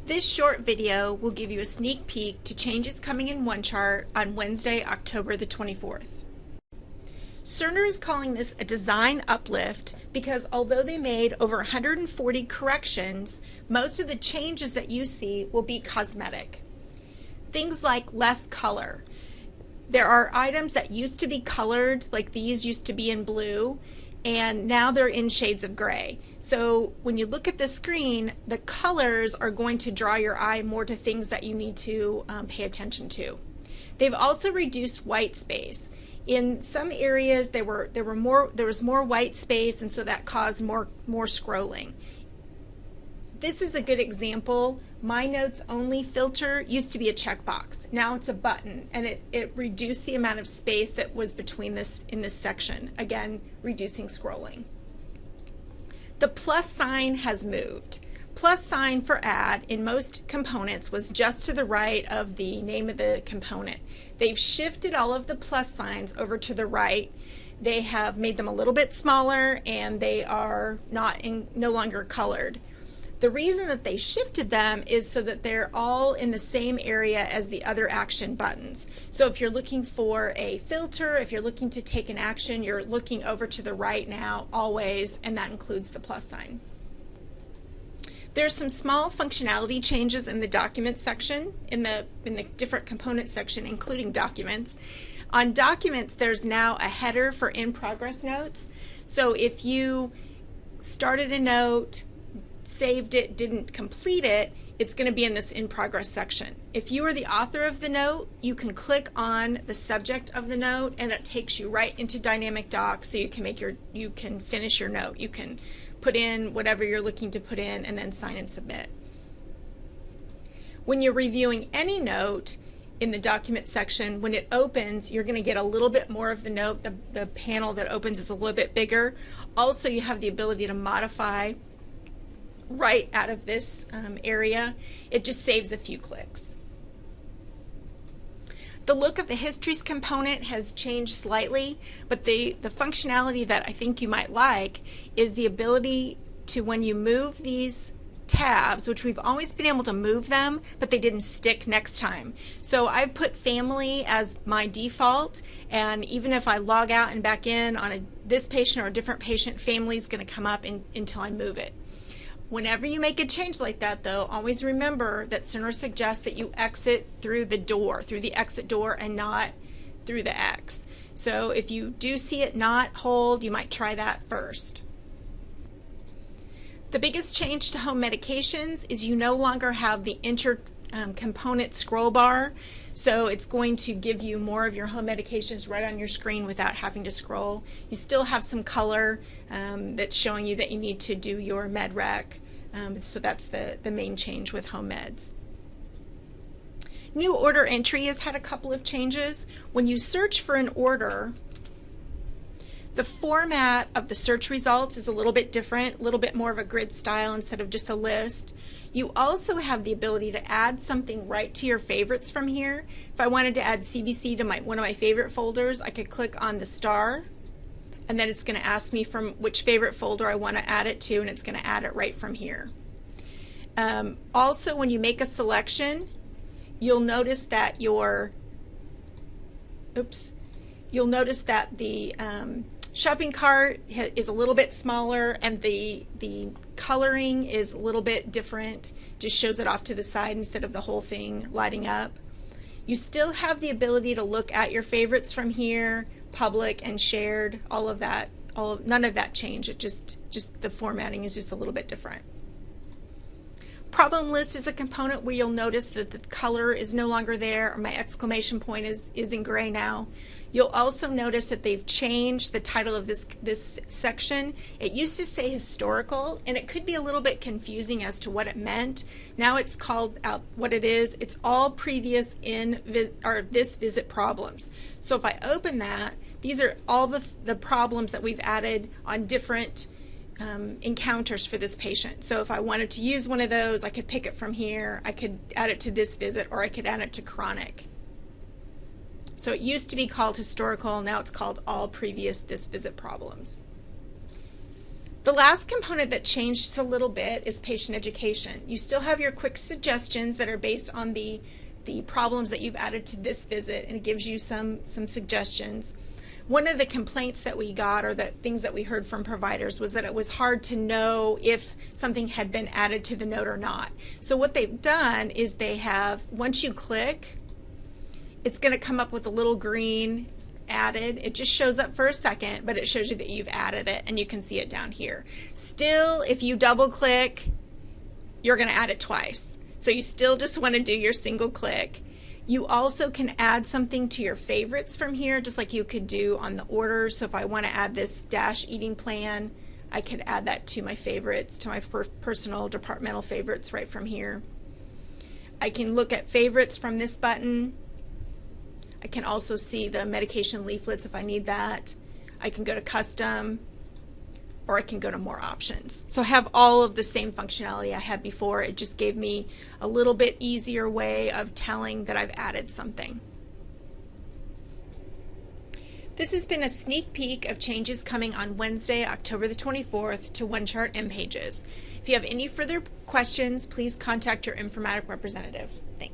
This short video will give you a sneak peek to changes coming in OneChart on Wednesday, October the 24th. Cerner is calling this a design uplift because although they made over 140 corrections, most of the changes that you see will be cosmetic. Things like less color. There are items that used to be colored, like these used to be in blue, and now they're in shades of gray. So when you look at the screen, the colors are going to draw your eye more to things that you need to pay attention to. They've also reduced white space. In some areas there was more white space, and so that caused more scrolling. This is a good example. My Notes Only filter used to be a checkbox. Now it's a button, and it reduced the amount of space that was between in this section, again reducing scrolling. The plus sign has moved. Plus sign for add in most components was just to the right of the name of the component. They've shifted all of the plus signs over to the right. They have made them a little bit smaller, and they are no longer colored. The reason that they shifted them is so that they're all in the same area as the other action buttons. So if you're looking for a filter, if you're looking to take an action, you're looking over to the right now always, and that includes the plus sign. There's some small functionality changes in the document section, in the different component section, including documents. On documents, there's now a header for in-progress notes. So if you started a note, saved it, didn't complete it, it's going to be in this in-progress section. If you are the author of the note, you can click on the subject of the note, and it takes you right into Dynamic Doc, so you can finish your note. You can put in whatever you're looking to put in and then sign and submit. When you're reviewing any note in the document section, when it opens, you're going to get a little bit more of the note. The panel that opens is a little bit bigger. Also, you have the ability to modify right out of this area. It just saves a few clicks. The look of the histories component has changed slightly, but the functionality that I think you might like is the ability to, when you move these tabs, which we've always been able to move them, but they didn't stick next time. So I've put family as my default, and even if I log out and back in on this patient or a different patient, family is going to come up until I move it. Whenever you make a change like that, though, always remember that Cerner suggests that you exit through the exit door, and not through the X. So if you do see it not hold, you might try that first. The biggest change to home medications is you no longer have the component scroll bar, so it's going to give you more of your home medications right on your screen without having to scroll. You still have some color that's showing you that you need to do your med rec, so that's the main change with home meds. New order entry has had a couple of changes. When you search for an order, the format of the search results is a little bit different, a little bit more of a grid style instead of just a list. You also have the ability to add something right to your favorites from here. If I wanted to add CBC to one of my favorite folders, I could click on the star, and then it's going to ask me from which favorite folder I want to add it to, and it's going to add it right from here. Also, when you make a selection, you'll notice that the shopping cart is a little bit smaller, and the coloring is a little bit different. Just shows it off to the side instead of the whole thing lighting up. You still have the ability to look at your favorites from here, public and shared, all of that. None of that changed. It just the formatting is just a little bit different. Problem list is a component where you'll notice that the color is no longer there, or my exclamation point is in gray now. You'll also notice that they've changed the title of this section. It used to say historical, and it could be a little bit confusing as to what it meant. Now it's called out what it is. It's all previous this visit problems. So if I open that, these are all the problems that we've added on different encounters for this patient. So if I wanted to use one of those, I could pick it from here, I could add it to this visit, or I could add it to chronic. So it used to be called historical, now it's called all previous this visit problems. The last component that changed just a little bit is patient education. You still have your quick suggestions that are based on the problems that you've added to this visit, and it gives you some suggestions. One of the complaints that we got, or the things that we heard from providers, was that it was hard to know if something had been added to the note or not. So what they've done is they have, once you click, it's going to come up with a little green added. It just shows up for a second, but it shows you that you've added it, and you can see it down here. Still, if you double click, you're going to add it twice. So you still just want to do your single click. You also can add something to your favorites from here, just like you could do on the orders. So if I want to add this DASH eating plan, I could add that to my favorites, to my personal departmental favorites right from here. I can look at favorites from this button. I can also see the medication leaflets if I need that. I can go to custom, or I can go to more options. So I have all of the same functionality I had before. It just gave me a little bit easier way of telling that I've added something. This has been a sneak peek of changes coming on Wednesday, October the 24th to OneChart MPages. If you have any further questions, please contact your informatic representative. Thanks.